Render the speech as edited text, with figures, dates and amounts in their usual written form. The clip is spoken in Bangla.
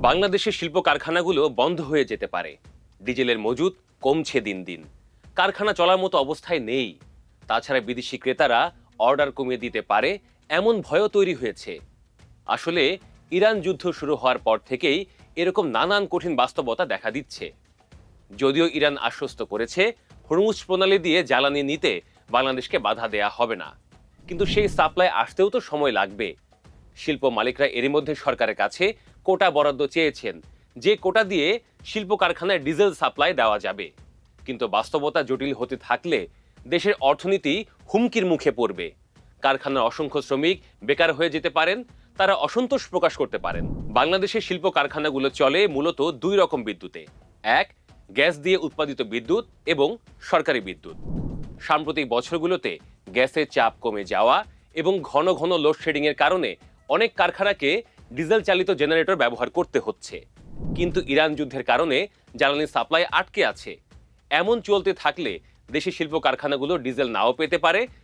বাংলাদেশের শিল্প কারখানাগুলো বন্ধ হয়ে যেতে পারে। ডিজেলের মজুদ কমছে দিন দিন, কারখানা চলার মতো অবস্থায় নেই। তাছাড়া বিদেশি ক্রেতারা অর্ডার কমিয়ে দিতে পারে এমন ভয়ও তৈরি হয়েছে। আসলে ইরান যুদ্ধ শুরু হওয়ার পর থেকেই এরকম নানান কঠিন বাস্তবতা দেখা দিচ্ছে। যদিও ইরান আশ্বস্ত করেছে হরমুজ প্রণালী দিয়ে জ্বালানি নিতে বাংলাদেশকে বাধা দেয়া হবে না, কিন্তু সেই সাপ্লাই আসতেও তো সময় লাগবে। শিল্প মালিকরা এরই মধ্যে সরকারের কাছে কোটা বরাদ্দ চেয়েছেন, যে কোটা দিয়ে শিল্প কারখানায় ডিজেল সাপ্লাই দেওয়া যাবে। কিন্তু বাস্তবতা জটিল হতে থাকলে দেশের অর্থনীতি হুমকির মুখে পড়বে। কারখানার অসংখ্য শ্রমিক বেকার হয়ে যেতে পারেন, তারা অসন্তোষ প্রকাশ করতে পারেন। বাংলাদেশের শিল্প কারখানাগুলো চলে মূলত দুই রকম বিদ্যুতে। এক, গ্যাস দিয়ে উৎপাদিত বিদ্যুৎ এবং সরকারি বিদ্যুৎ। সাম্প্রতিক বছরগুলোতে গ্যাসের চাপ কমে যাওয়া এবং ঘন ঘন লোডশেডিং এর কারণে অনেক কারখানাকে ডিজেল চালিত জেনারেটর ব্যবহার করতে হচ্ছে। কিন্তু ইরান যুদ্ধের কারণে জ্বালানি সাপ্লাই আটকে আছে। এমন চলতে থাকলে দেশি শিল্প কারখানাগুলো ডিজেল নাও পেতে পারে